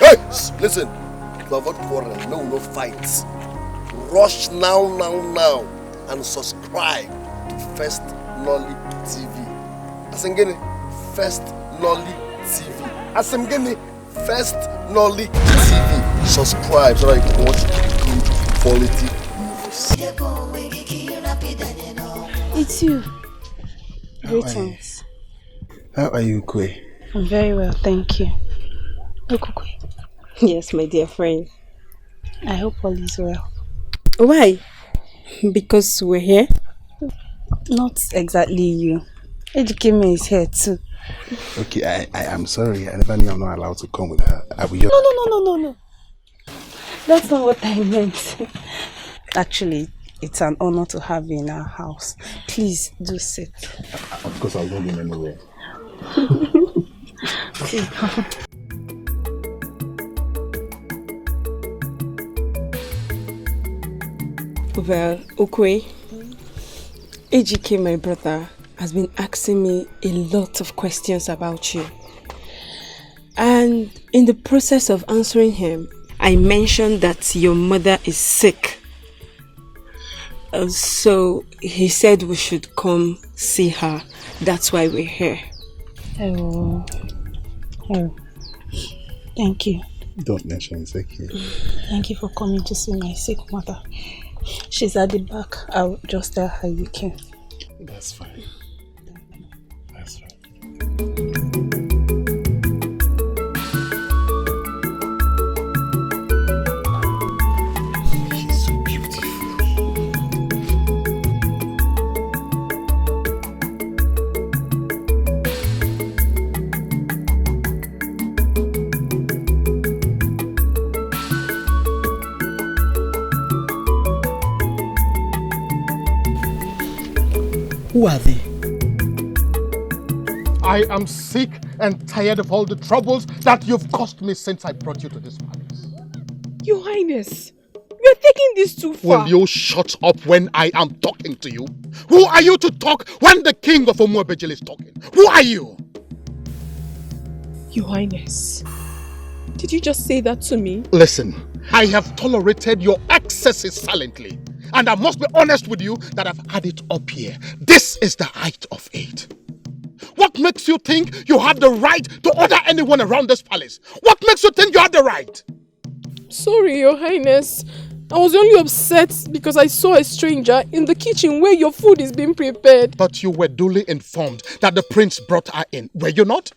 Hey, listen. To avoid quarrel, no fights. Rush now, and subscribe to First Nolly TV. Asengene, First Nolly TV. Asengene, First Nolly TV. Subscribe so that you can watch good quality movies. It's you. Greetings. How are you, Kwe? I'm very well, thank you. Okokwe. Yes, my dear friend. I hope all is well. Why? Because we're here? Not exactly you. Ejikeme is here too. Okay, I am sorry. I never knew I'm not allowed to come with her. No. That's not what I meant. Actually, it's an honor to have you in our house. Please do sit. Of course, I'll go in anywhere. Well, Okwe, Ejike, my brother, has been asking me a lot of questions about you. And in the process of answering him, I mentioned that your mother is sick. So he said we should come see her. That's why we're here. Oh. Thank you. Don't mention it, okay. Thank you for coming to see my sick mother. She's at the back. I'll just tell her you came. That's fine. That's fine. She's so beautiful. Who are they? I am sick and tired of all the troubles that you've caused me since I brought you to this palace. Your Highness, you're taking this too far. Will you shut up when I am talking to you? Who are you to talk when the king of Omuabejele is talking? Who are you? Your Highness, did you just say that to me? Listen, I have tolerated your excesses silently. And I must be honest with you that I've had it up here. This is the height of it. What makes you think you have the right to order anyone around this palace? What makes you think you have the right? Sorry, Your Highness. I was only upset because I saw a stranger in the kitchen where your food is being prepared. But you were duly informed that the prince brought her in, were you not?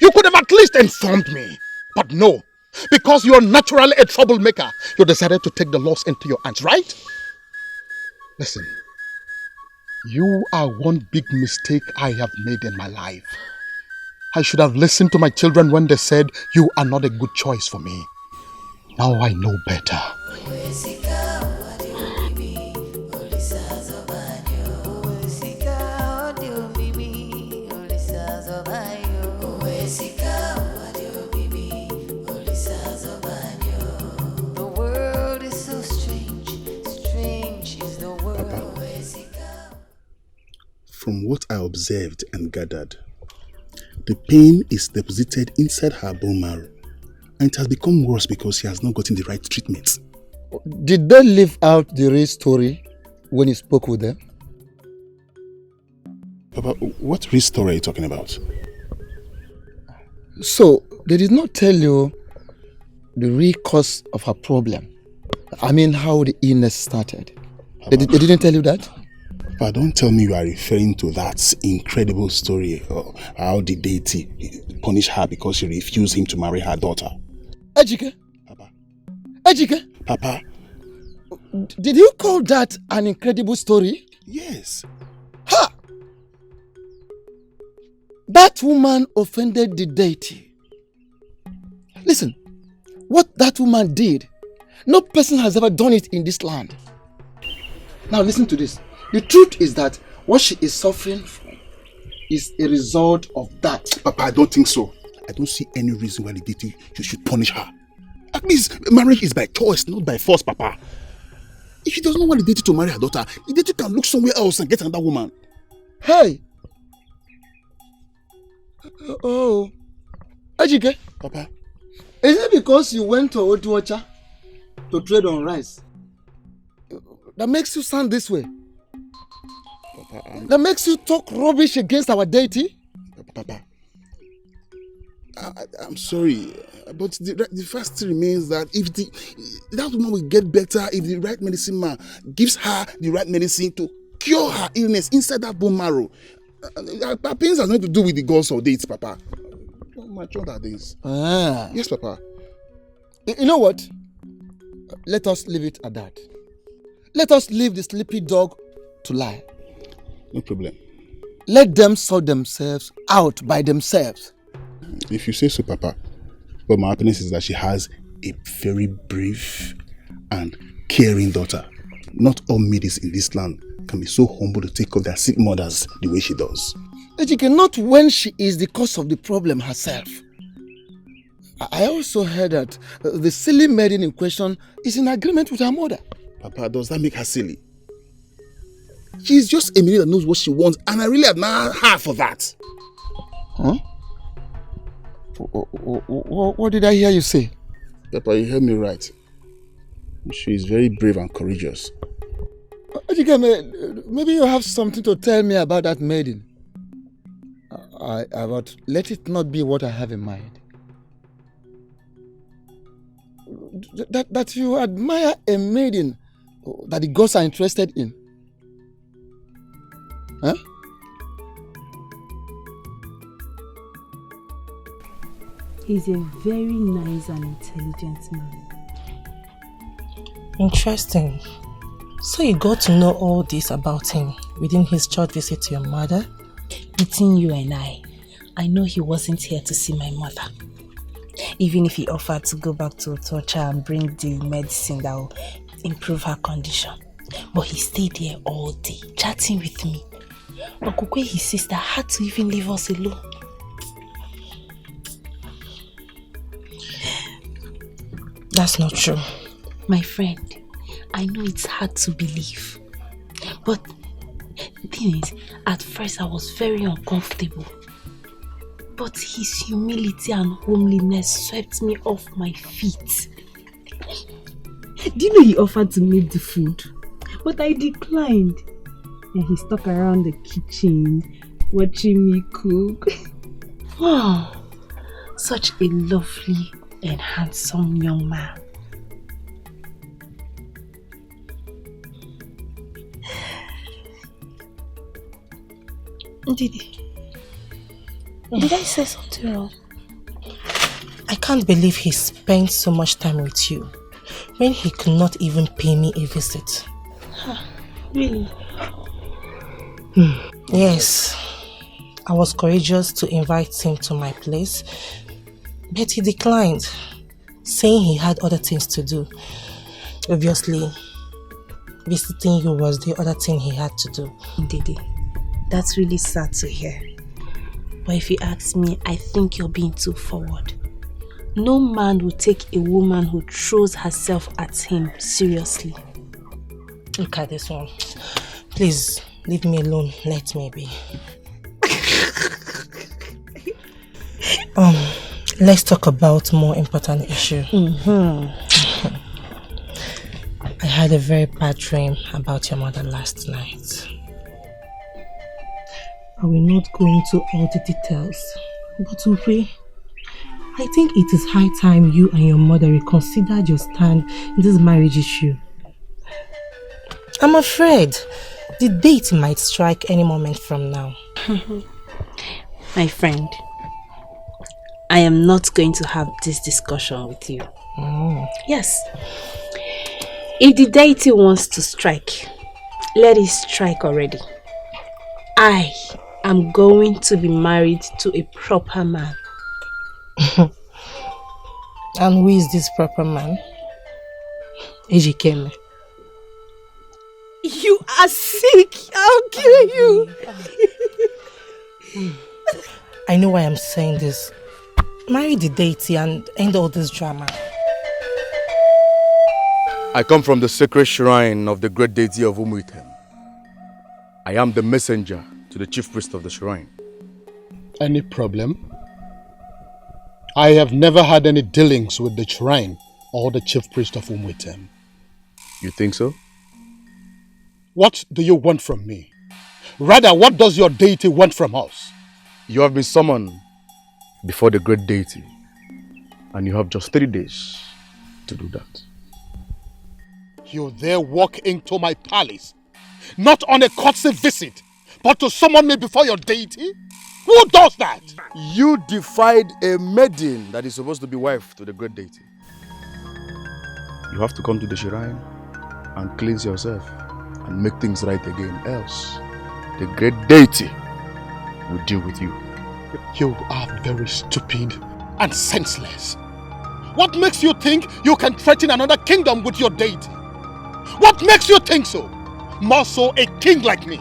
You could have at least informed me. But no, because you're naturally a troublemaker, you decided to take the laws into your hands, right? Listen, you are one big mistake I have made in my life. I should have listened to my children when they said you are not a good choice for me. Now I know better. From what I observed and gathered, the pain is deposited inside her bone marrow, and it has become worse because she has not gotten the right treatment. Did they leave out the real story when you spoke with them? Papa, what real story are you talking about? So, they did not tell you the real cause of her problem. I mean, how the illness started. They didn't tell you that? Papa, don't tell me you are referring to that incredible story of how the deity punished her because she refused him to marry her daughter. Ejike? Papa. Ejike? Papa. Did you call that an incredible story? Yes. Ha! That woman offended the deity. Listen, what that woman did, no person has ever done it in this land. Now listen to this. The truth is that what she is suffering from is a result of that. Papa, I don't think so. I don't see any reason why the deity should punish her. At least marriage is by choice, not by force, Papa. If she does not want the deity to marry her daughter, the deity can look somewhere else and get another woman. Hey! Oh. Ejike. Papa. Is it because you went to Otuocha to trade on rice that makes you sound this way? Papa, That makes you talk rubbish against our deity? Papa, I'm sorry, but the fact remains that if that woman will get better if the right medicine man gives her the right medicine to cure her illness inside that bone marrow. Our pains has nothing to do with the gods or dates, Papa. You're mature that is. Yes, Papa. You know what? Let us leave it at that. Let us leave the sleepy dog to lie. No problem. Let them sort themselves out by themselves. If you say so, Papa. But my happiness is that she has a very brave and caring daughter. Not all maidens in this land can be so humble to take care of their sick mothers the way she does. Ejike, not when she is the cause of the problem herself. I also heard that the silly maiden in question is in agreement with her mother. Papa, does that make her silly? She's just a maiden that knows what she wants, and I really admire her for that. Huh? What did I hear you say? Papa, you heard me right. She is very brave and courageous. Maybe you have something to tell me about that maiden. But let it not be what I have in mind. That you admire a maiden that the gods are interested in. Huh? He's a very nice and intelligent man. Interesting. So you got to know all this about him within his short visit to your mother? Between you and I know he wasn't here to see my mother. Even if he offered to go back to Otocha and bring the medicine that will improve her condition. But he stayed here all day, chatting with me. Okokwe, his sister, had to even leave us alone. That's not true. My friend, I know it's hard to believe. But the thing is, at first I was very uncomfortable. But his humility and homeliness swept me off my feet. Do you know he offered to make the food? But I declined. And he stuck around the kitchen, watching me cook. Wow, such a lovely and handsome young man. Did I say something wrong? I can't believe he spent so much time with you when he could not even pay me a visit. Really? Yes. I was courageous to invite him to my place, but he declined, saying he had other things to do. Obviously, visiting you was the other thing he had to do. Didi, that's really sad to hear. But if you ask me, I think you're being too forward. No man will take a woman who throws herself at him seriously. Look at this one. Please, leave me alone. Let me be. Let's talk about more important issue. I had a very bad dream about your mother last night. I will not go into all the details, but Ukwe, I think it is high time you and your mother reconsidered your stand in this marriage issue. I'm afraid the date might strike any moment from now. My friend, I am not going to have this discussion with you. Yes. If the deity wants to strike, let it strike already. I am going to be married to a proper man. And who is this proper man? Ejikeme. You are sick. I'll kill you. I know why I'm saying this. Marry the deity and end all this drama. I come from the sacred shrine of the great deity of Umuitem. I am the messenger to the chief priest of the shrine. Any problem? I have never had any dealings with the shrine or the chief priest of Umuitem. You think so? What do you want from me? Rather, what does your deity want from us? You have been summoned before the great deity, and you have just 3 days to do that. You dare walk into my palace, not on a courtesy visit, but to summon me before your deity? Who does that? You defied a maiden that is supposed to be wife to the great deity. You have to come to the shrine and cleanse yourself and make things right again, else the great deity will deal with you. You are very stupid and senseless. What makes you think you can threaten another kingdom with your deity? What makes you think so? More so a king like me.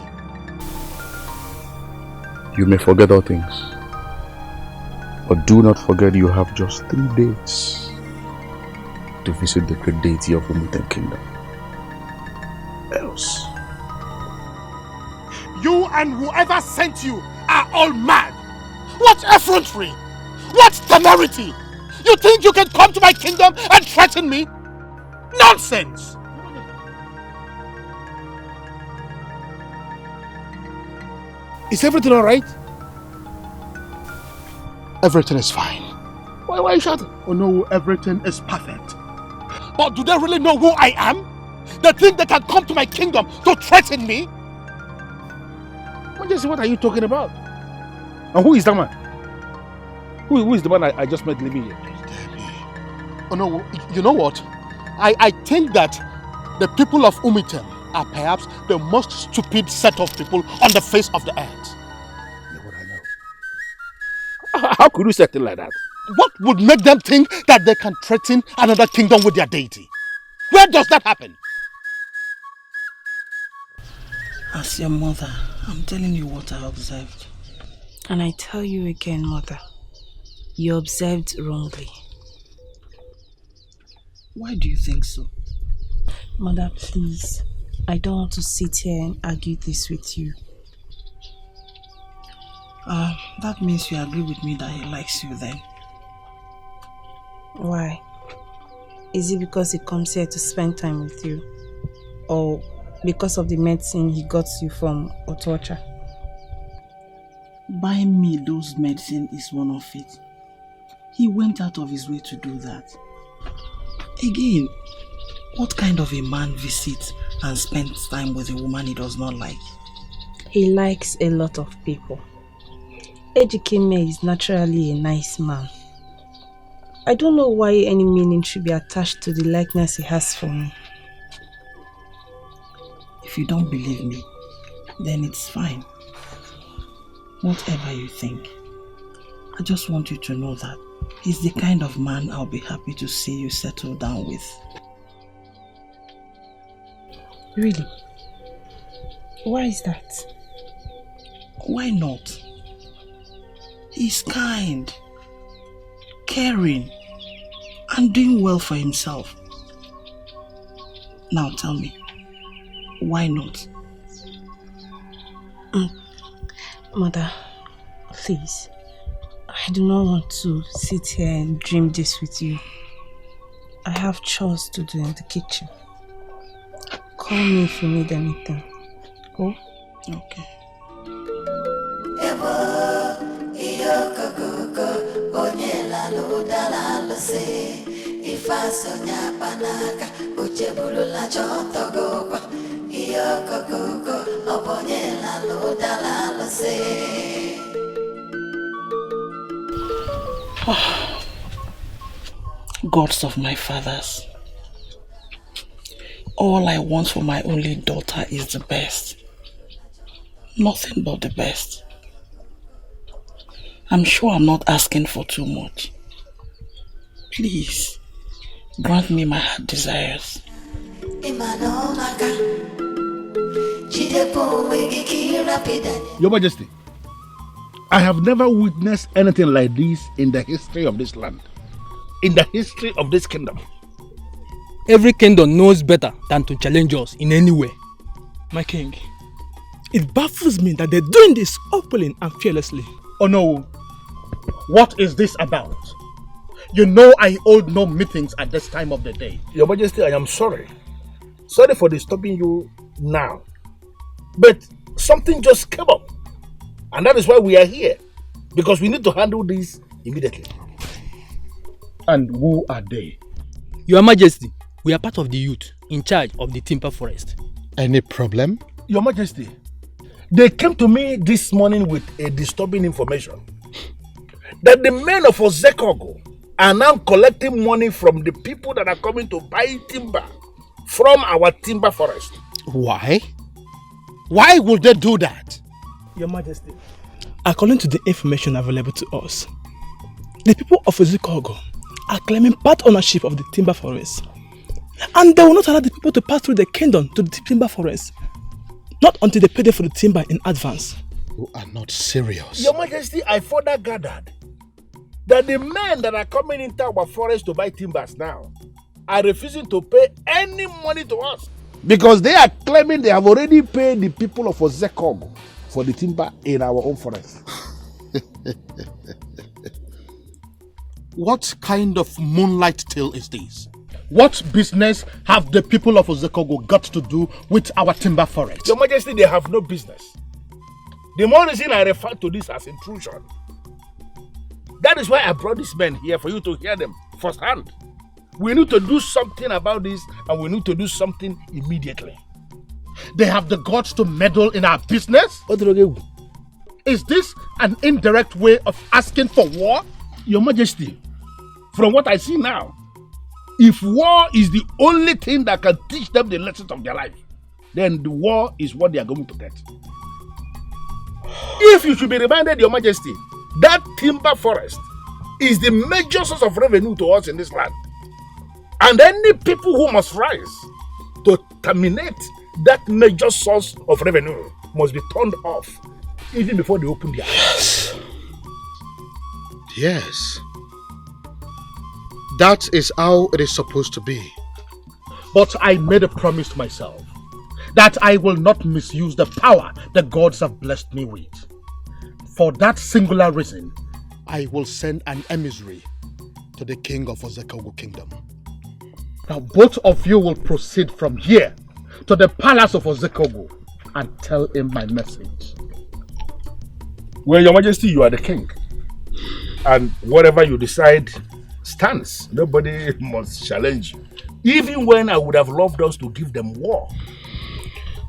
You may forget all things, but do not forget you have just 3 days to visit the great deity of Umuitem Kingdom. Else. You and whoever sent you are all mad. What effrontery! What temerity! You think you can come to my kingdom and threaten me? Nonsense! Is everything alright? Everything is fine. Why are you shouting? Oh no, everything is perfect. But do they really know who I am? They think they can come to my kingdom to threaten me? What are you talking about? And who is that man? Who is the man I just met living here? Oh no, you know what? I think that the people of Umuitem are perhaps the most stupid set of people on the face of the earth. You know what I know. How could you say a thing like that? What would make them think that they can threaten another kingdom with their deity? Where does that happen? As your mother, I'm telling you what I observed. And I tell you again, mother, you observed wrongly. Why do you think so? Mother, please. I don't want to sit here and argue this with you. That means you agree with me that he likes you then. Why? Is it because he comes here to spend time with you? Or because of the medicine he got you from Ozokwor? Buying me those medicine is one of it. He went out of his way to do that. Again, what kind of a man visits and spends time with a woman he does not like? He likes a lot of people. Ejike is naturally a nice man. I don't know why any meaning should be attached to the likeness he has for me. If you don't believe me, then it's fine. Whatever you think, I just want you to know that he's the kind of man I'll be happy to see you settle down with. Really? Why is that? Why not? He's kind, caring, and doing well for himself. Now tell me, why not? Mother, please. I do not want to sit here and dream this with you. I have chores to do in the kitchen. Call me if you need anything. Oh? Okay. Gods of my fathers, all I want for my only daughter is the best. Nothing but the best. I'm sure I'm not asking for too much. Please, grant me my heart desires. Your Majesty, I have never witnessed anything like this in the history of this land. In the history of this kingdom. Every kingdom knows better than to challenge us in any way. My king, it baffles me that they're doing this openly and fearlessly. Oh no, what is this about? You know I hold no meetings at this time of the day. Your Majesty, I am sorry. Sorry for disturbing you now. But something just came up. And that is why we are here. Because we need to handle this immediately. And who are they? Your Majesty, we are part of the youth in charge of the timber forest. Any problem? Your Majesty, they came to me this morning with a disturbing information. That the men of Ozokwor are now collecting money from the people that are coming to buy timber from our timber forest. Why? Why would they do that? Your Majesty, according to the information available to us, the people of Ozokwor are claiming part ownership of the timber forest. And they will not allow the people to pass through the kingdom to the timber forest. Not until they pay them for the timber in advance. You are not serious. Your Majesty, I further gathered that the men that are coming into our forest to buy timbers now are refusing to pay any money to us. Because they are claiming they have already paid the people of Ozokwor for the timber in our own forest. What kind of moonlight tale is this? What business have the people of Ozokwor got to do with our timber forest? Your Majesty, they have no business. The more reason I refer to this as intrusion. That is why I brought these men here for you to hear them firsthand. We need to do something about this, and we need to do something immediately. They have the guts to meddle in our business? Is this an indirect way of asking for war? Your Majesty, from what I see now, if war is the only thing that can teach them the lessons of their life, then the war is what they are going to get. If you should be reminded, Your Majesty, that timber forest is the major source of revenue to us in this land. And any people who must rise to terminate that major source of revenue must be turned off even before they open their eyes. Yes. That is how it is supposed to be. But I made a promise to myself that I will not misuse the power the gods have blessed me with. For that singular reason, I will send an emissary to the king of Ozokwor Kingdom. Now both of you will proceed from here to the palace of Ozokwor and tell him my message. Well, Your Majesty, you are the king. And whatever you decide stands. Nobody must challenge you. Even when I would have loved us to give them war.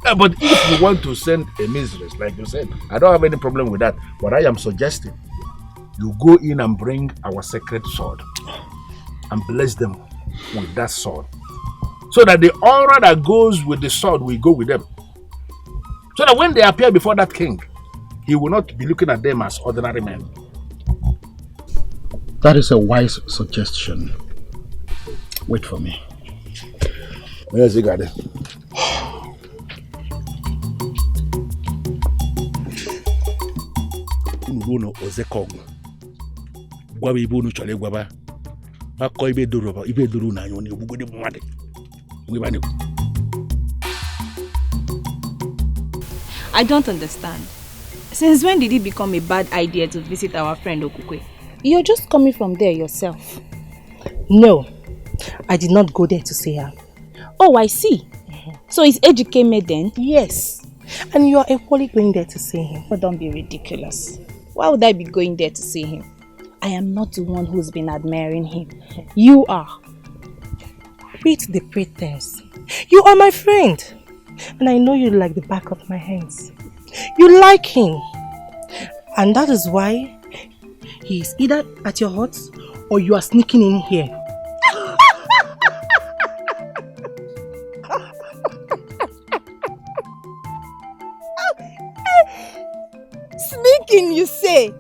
But if you want to send emissaries, like you said, I don't have any problem with that. But I am suggesting you go in and bring our sacred sword and bless them with that sword. So that the aura that goes with the sword will go with them. So that when they appear before that king, he will not be looking at them as ordinary men. That is a wise suggestion. Wait for me. Yes, you got it. Unu Ozokwor. Gwabe ibe unu chọrọ ịgwaba. Akọ ibe duru na anya na egbugode mmadụ. I don't understand. Since when did it become a bad idea to visit our friend Okukwe? You're just coming from there yourself. No, I did not go there to see her. Oh, I see. So is Ejike made then? Yes. And you are equally going there to see him. Oh, don't be ridiculous. Why would I be going there to see him? I am not the one who's been admiring him. You are. Quit the pretense. You are my friend. And I know you like the back of my hands. You like him. And that is why he is either at your hut or you are sneaking in here. Sneaking, you say?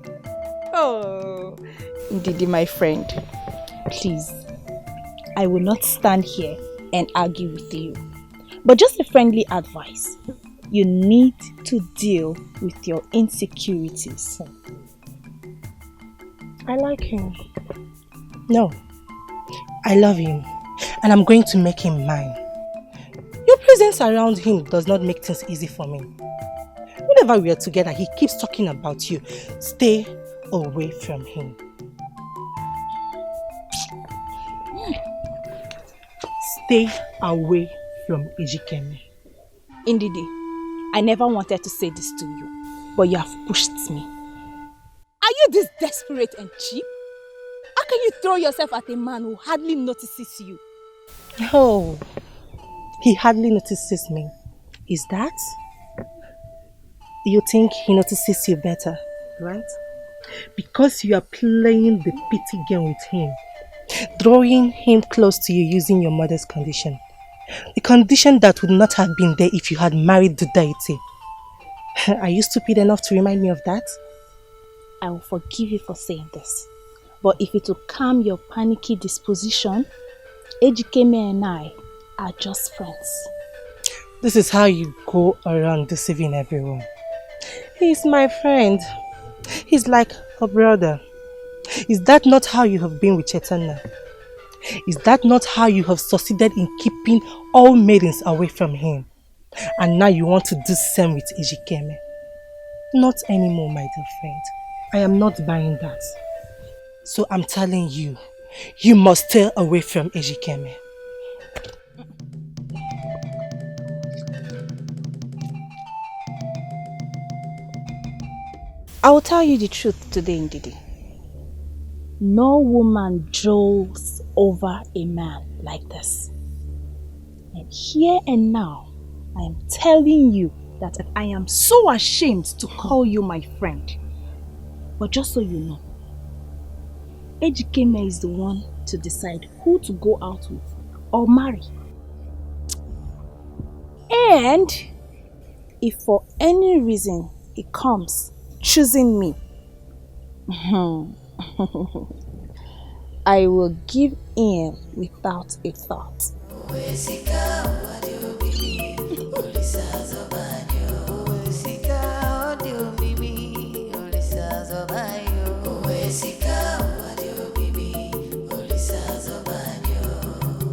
Oh, Ndidi, my friend, please, I will not stand here and argue with you. But just a friendly advice. You need to deal with your insecurities. I like him. No, I love him. And I'm going to make him mine. Your presence around him does not make things easy for me. Whenever we are together, he keeps talking about you. Stay away from him. stay away from Ejikeme. Indidi, I never wanted to say this to you, but you have pushed me. Are you this desperate and cheap? How can you throw yourself at a man who hardly notices you? Oh, he hardly notices me. Is that? You think he notices you better, right? Because you are playing the pity game with him, drawing him close to you using your mother's condition. The condition that would not have been there if you had married the deity. Are you stupid enough to remind me of that? I will forgive you for saying this. But if it will calm your panicky disposition, Ejikeme and I are just friends. This is how you go around deceiving everyone. He's my friend. He's like a brother. Is that not how you have been with Chetana? Is that not how you have succeeded in keeping all maidens away from him? And now you want to do the same with Ejikeme? Not anymore, my dear friend. I am not buying that. So I'm telling you, you must stay away from Ejikeme. I will tell you the truth today, Ndidi. No woman drools over a man like this. And here and now, I am telling you that I am so ashamed to call you my friend. But just so you know, Ejikeme is the one to decide who to go out with or marry. And if for any reason he comes choosing me, I will give in without a thought.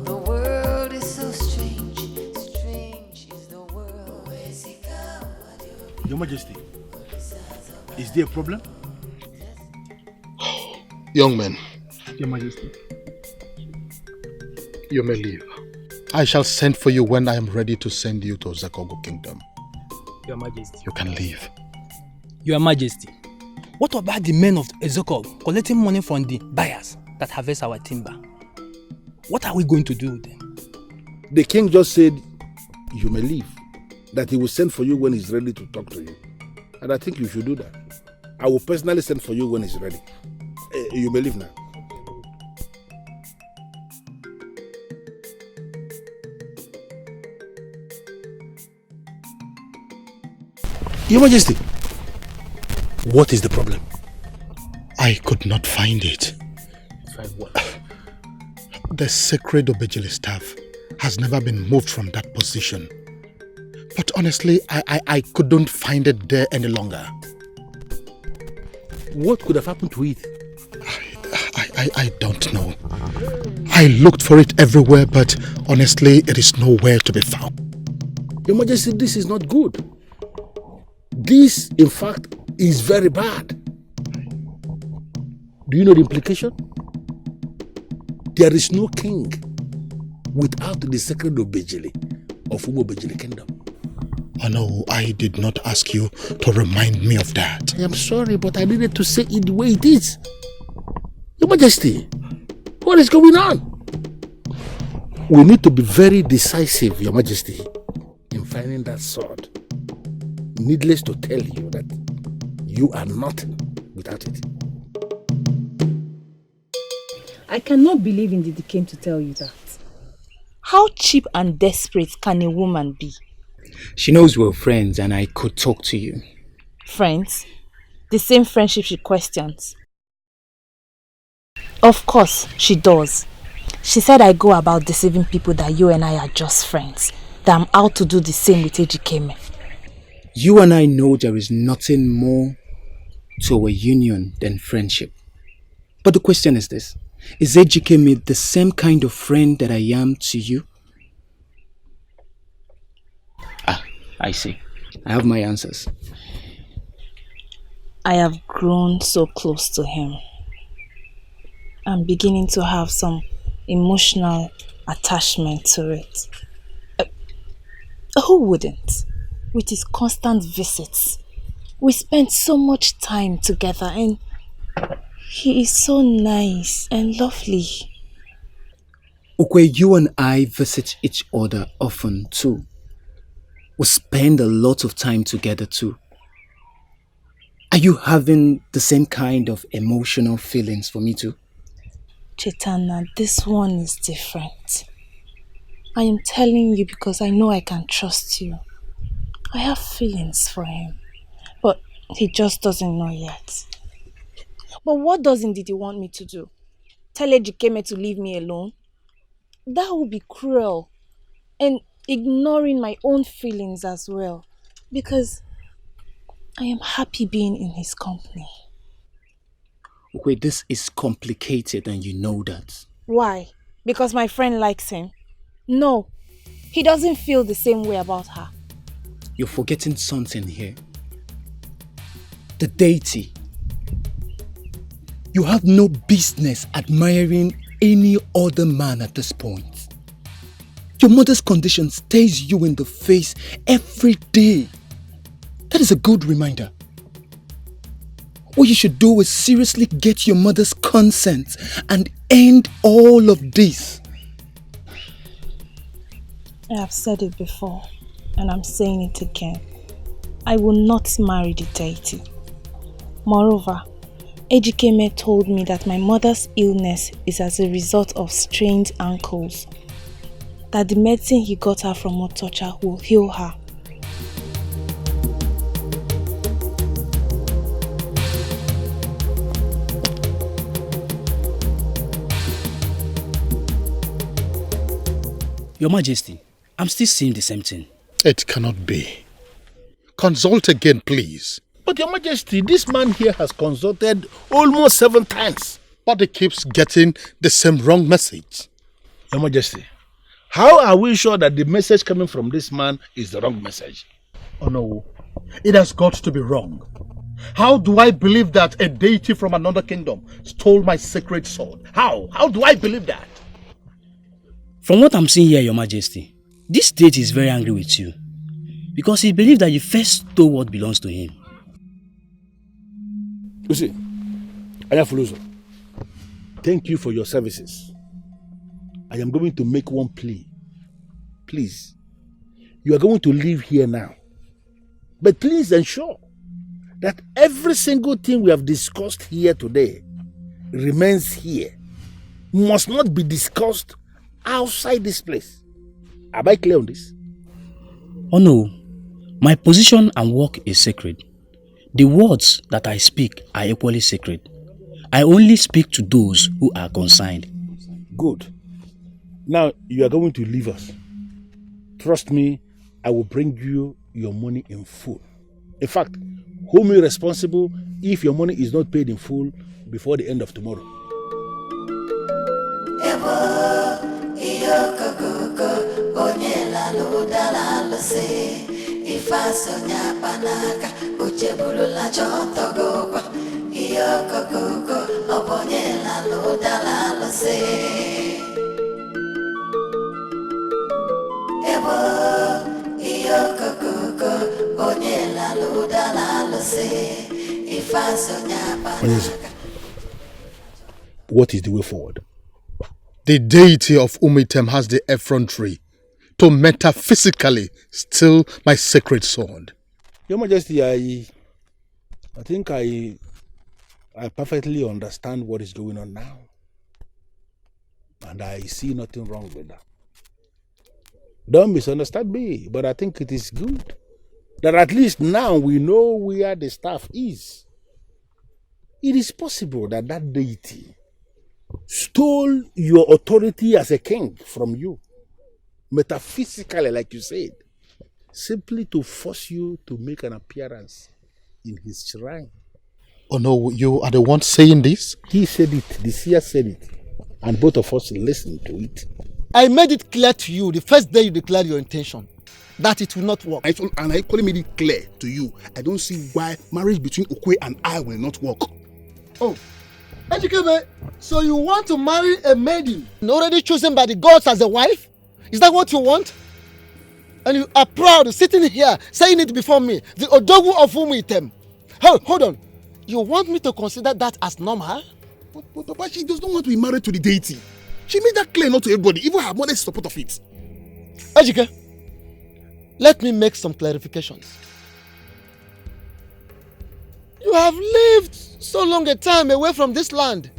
The world is so strange, strange is the world. Your Majesty, is there a problem? Young man, Your Majesty. you may leave. I shall send for you when I am ready to send you to Ozokwor Kingdom. Your Majesty. You can leave. Your Majesty, what about the men of Ozokwor collecting money from the buyers that harvest our timber? What are we going to do with them? The king just said you may leave, that he will send for you when he's ready to talk to you. And I think you should do that. I will personally send for you when he's ready. You may leave now. Your Majesty, what is the problem? I could not find it. Find what? The sacred Obejele staff has never been moved from that position. But honestly, I couldn't find it there any longer. What could have happened to it? I don't know. I looked for it everywhere, but honestly, it is nowhere to be found. Your Majesty, this is not good. This, in fact, is very bad. Do you know the implication? There is no king without the sacred Obejele of Obejele Kingdom. Oh no, I did not ask you to remind me of that. I am sorry, but I needed to say it the way it is. Your Majesty, what is going on? We need to be very decisive, Your Majesty, in finding that sword. Needless to tell you that you are not without it. I cannot believe Ndidi came to tell you that. How cheap and desperate can a woman be? She knows we're friends and I could talk to you. Friends? The same friendship she questions. Of course, she does. She said I go about deceiving people that you and I are just friends. That I'm out to do the same with Ejikeme. You and I know there is nothing more to a union than friendship. But the question is this. Is Ejikeme the same kind of friend that I am to you? Ah, I see. I have my answers. I have grown so close to him. I'm beginning to have some emotional attachment to it. Who wouldn't? With his constant visits. We spent so much time together and he is so nice and lovely. Okay, you and I visit each other often too. We spend a lot of time together too. Are you having the same kind of emotional feelings for me too? Chaitanya, this one is different. I am telling you because I know I can trust you. I have feelings for him, but he just doesn't know yet. But what does Ndidi want me to do? Tell Ejikeme to leave me alone? That would be cruel and ignoring my own feelings as well, because I am happy being in his company. Okay, this is complicated and you know that. Why? Because my friend likes him? No, he doesn't feel the same way about her. You're forgetting something here. The deity. You have no business admiring any other man at this point. Your mother's condition stares you in the face every day. That is a good reminder. What you should do is seriously get your mother's consent and end all of this. I have said it before, and I'm saying it again. I will not marry the deity. Moreover, Ejikeme told me that my mother's illness is as a result of strained ankles. That the medicine he got her from Otocha will heal her. Your Majesty, I'm still seeing the same thing. It cannot be. Consult again, please. But Your Majesty, this man here has consulted almost 7 times. But he keeps getting the same wrong message. Your Majesty, how are we sure that the message coming from this man is the wrong message? Oh no, it has got to be wrong. How do I believe that a deity from another kingdom stole my sacred sword? How? How do I believe that? From what I'm seeing here, Your Majesty, this deity is very angry with you because he believes that you first stole what belongs to him. You see, Ayafuluzo, thank you for your services. I am going to make one plea. Please, you are going to leave here now. But please ensure that every single thing we have discussed here today remains here. Must not be discussed outside this place. Am I clear on this? Oh no, my position and work is sacred. The words that I speak are equally sacred. I only speak to those who are concerned. Good. Now you are going to leave us. Trust me, I will bring you your money in full. In fact, hold me responsible if your money is not paid in full before the end of tomorrow. What is the way forward? The deity of Umitem has the effrontery to metaphysically steal my sacred sword. Your Majesty, I think I perfectly understand what is going on now. And I see nothing wrong with that. Don't misunderstand me, but I think it is good that at least now we know where the staff is. It is possible that that deity stole your authority as a king from you, metaphysically, like you said, simply to force you to make an appearance in his shrine. Oh no, you are the one saying this? He said it, the seer said it, and both of us listened to it. I made it clear to you the first day you declared your intention that it will not work. And I equally made it clear to you, I don't see why marriage between Okwe and I will not work. Oh, Ejikeme, so you want to marry a maiden already chosen by the gods as a wife? Is that what you want? And you are proud sitting here saying it before me, the Odogu of Umuitem. Hold on. You want me to consider that as normal? But Papa, she does not want to be married to the deity. She made that clear not to everybody, even her mother's support of it. Ejike, let me make some clarifications. You have lived so long a time away from this land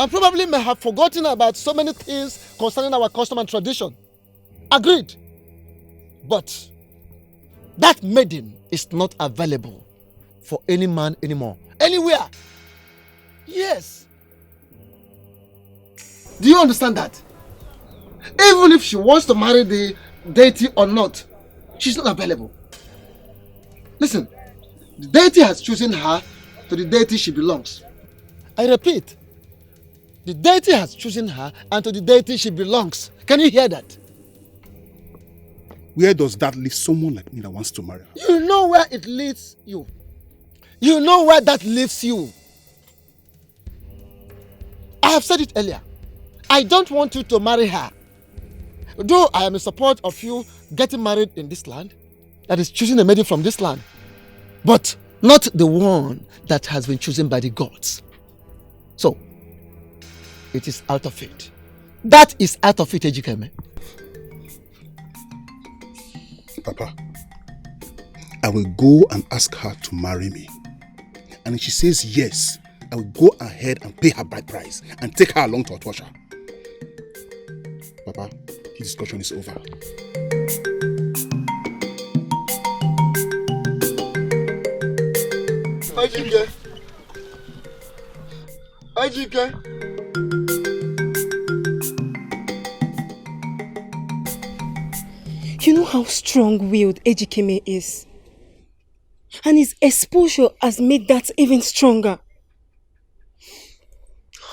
and probably may have forgotten about so many things concerning our custom and tradition. Agreed. But that maiden is not available for any man anymore. Anywhere. Yes. Do you understand that? Even if she wants to marry the deity or not, she's not available. Listen, the deity has chosen her to the deity she belongs. I repeat, the deity has chosen her and to the deity she belongs. Can you hear that? Where does that leave someone like me that wants to marry her? You know where it leads you. You know where that leaves you. I have said it earlier. I don't want you to marry her. Though I am in support of you getting married in this land, that is choosing a maiden from this land, but not the one that has been chosen by the gods. So, it is out of it. That is out of it, Ejikeme. Papa, I will go and ask her to marry me. And if she says yes, I will go ahead and pay her bride price and take her along to Otosha. Papa, this discussion is over. Ejike. Ejike. You know how strong-willed Ejikeme is. And his exposure has made that even stronger.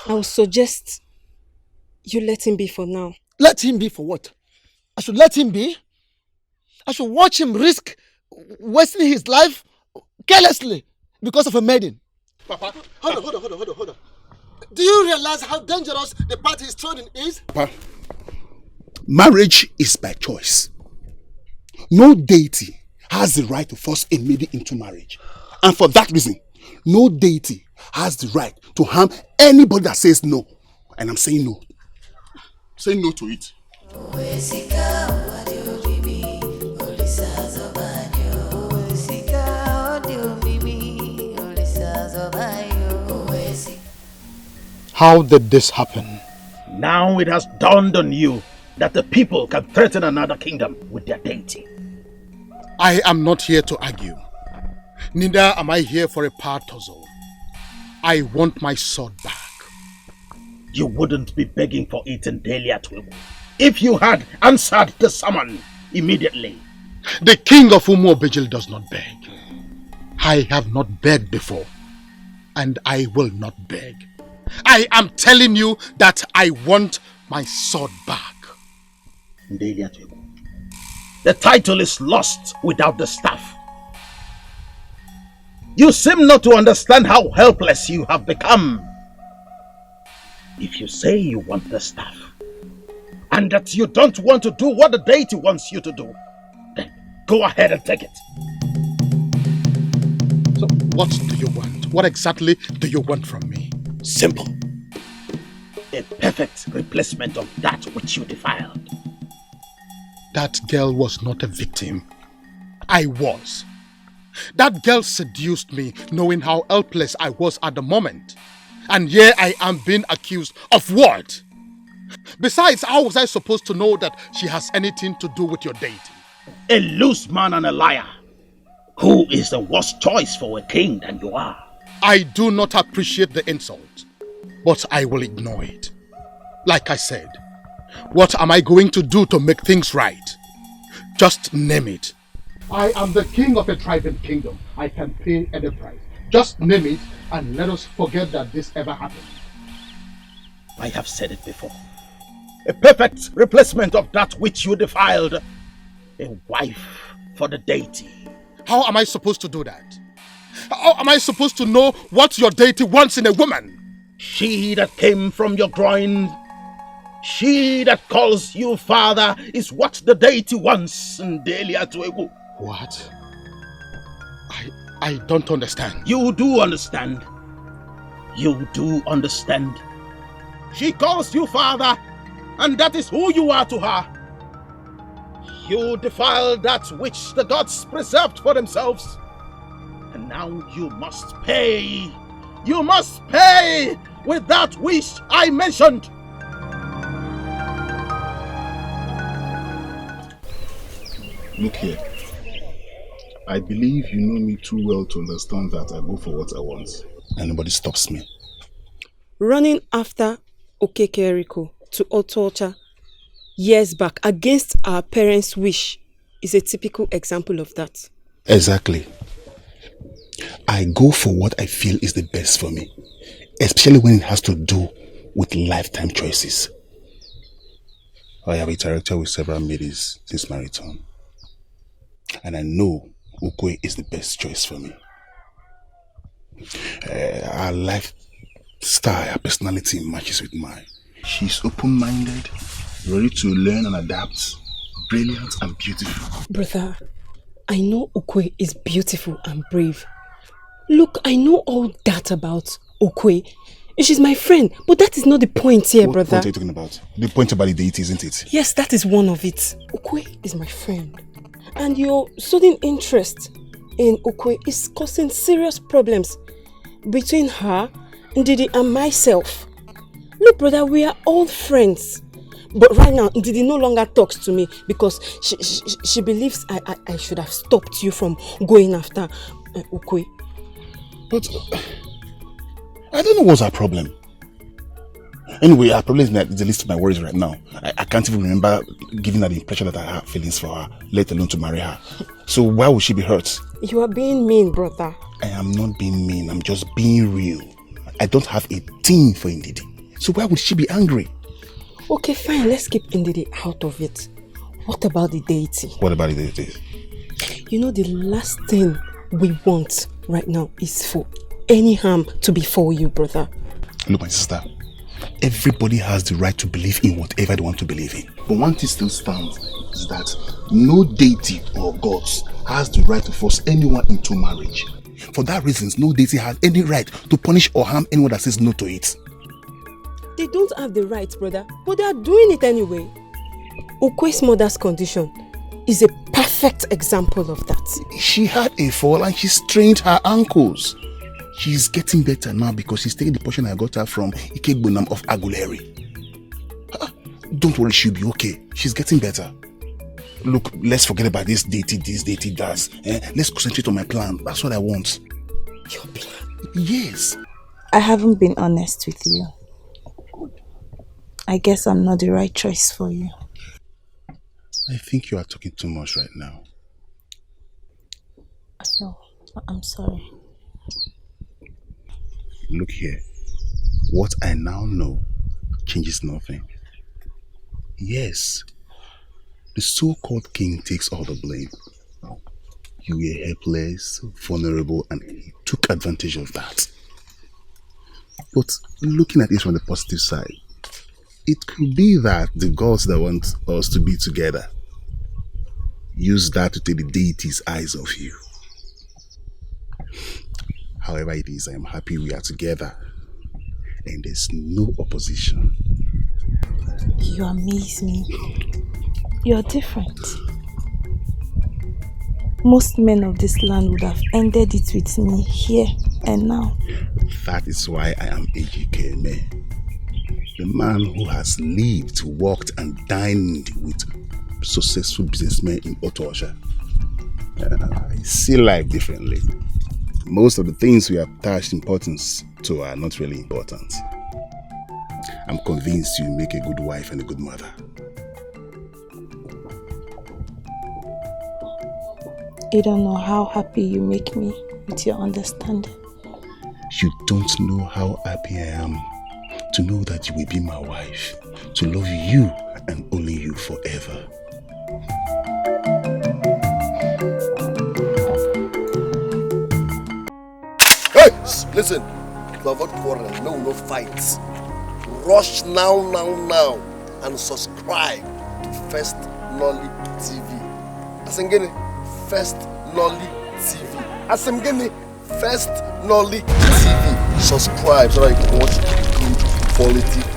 I would suggest you let him be for now. Let him be for what? I should let him be? I should watch him risk wasting his life carelessly because of a maiden. Papa, hold on. Do you realize how dangerous the path he's treading is? Papa, marriage is by choice. No deity has the right to force a maiden into marriage. And for that reason, no deity has the right to harm anybody that says no. And I'm saying no. Say no to it. How did this happen? Now it has dawned on you that the people can threaten another kingdom with their deity. I am not here to argue. Neither am I here for a power tussle. I want my sword back. You wouldn't be begging for it in Delia Twebo if you had answered the summon immediately. The king of Umuobejil does not beg. I have not begged before, and I will not beg. I am telling you that I want my sword back. Delia Twebo, the title is lost without the staff. You seem not to understand how helpless you have become. If you say you want the staff, and that you don't want to do what the deity wants you to do, then go ahead and take it. So what do you want? What exactly do you want from me? Simple. A perfect replacement of that which you defiled. That girl was not a victim. I was. That girl seduced me, knowing how helpless I was at the moment. And here I am being accused of what? Besides, how was I supposed to know that she has anything to do with your deity? A loose man and a liar. Who is the worst choice for a king than you are? I do not appreciate the insult, but I will ignore it. Like I said, what am I going to do to make things right? Just name it. I am the king of a thriving kingdom. I can pay any price. Just name it and let us forget that this ever happened. I have said it before. A perfect replacement of that which you defiled. A wife for the deity. How am I supposed to do that? How am I supposed to know what your deity wants in a woman? She that came from your groin, she that calls you father, is what the deity wants. What? I don't understand. You do understand. You do understand. She calls you father, and that is who you are to her. You defiled that which the gods preserved for themselves. And now you must pay. You must pay with that which I mentioned. Look here. I believe you know me too well to understand that I go for what I want. And nobody stops me. Running after Okekeriko to Otocha years back against our parents' wish is a typical example of that. Exactly. I go for what I feel is the best for me, especially when it has to do with lifetime choices. I have interacted with several ladies since my return, and I know Ukwe is the best choice for me. Her lifestyle, her personality matches with mine. She's open-minded, ready to learn and adapt, brilliant and beautiful. Brother, I know Ukwe is beautiful and brave. Look, I know all that about Ukwe. She's my friend, but that is not the point here, brother. What point are you talking about? The point about the deity, isn't it? Yes, that is one of it. Ukwe is my friend. And your sudden interest in Ukwe is causing serious problems between her, Ndidi, and myself. Look, brother, we are all friends. But right now, Ndidi no longer talks to me because she believes I should have stopped you from going after Ukwe. But I don't know what's her problem. Anyway, her problem is the least of my worries right now. I can't even remember giving her the impression that I have feelings for her, let alone to marry her. So why would she be hurt? You are being mean, brother. I am not being mean, I'm just being real. I don't have a thing for Ndidi. So why would she be angry? Okay, fine, let's keep Ndidi out of it. What about the deity? What about the deity? You know, the last thing we want right now is for any harm to befall you, brother. Look, my sister, everybody has the right to believe in whatever they want to believe in. But one thing still stands is that no deity or gods has the right to force anyone into marriage. For that reason, no deity has any right to punish or harm anyone that says no to it. They don't have the right, brother, but they are doing it anyway. Ukwe's mother's condition is a perfect example of that. She had a fall and she strained her ankles. She's getting better now because she's taking the portion I got her from Ikegbonam of Aguleri. Don't worry, she'll be okay. She's getting better. Look, let's forget about this deity does. Let's concentrate on my plan. That's what I want. Your plan? Yes. I haven't been honest with you. I guess I'm not the right choice for you. I think you are talking too much right now. I know. I'm sorry. Look here. What I now know changes nothing. Yes, the so-called king takes all the blame. You were helpless, vulnerable, and he took advantage of that. But looking at it from the positive side, it could be that the gods that want us to be together use that to take the deity's eyes off you. However it is, I am happy we are together and there's no opposition. You amaze me. You're different. Most men of this land would have ended it with me here and now. That is why I am Ejike Me. The man who has lived, worked and dined with successful businessmen in Otocha. I see life differently. Most of the things we attach importance to are not really important. I'm convinced you make a good wife and a good mother. You don't know how happy you make me with your understanding. You don't know how happy I am to know that you will be my wife, to love you and only you forever. Hey, listen. to avoid quarrel, no fights. Rush now, and subscribe to First Nolly TV. Asengene, First Nolly TV. Asengene, First Nolly TV. Subscribe so that you can watch good quality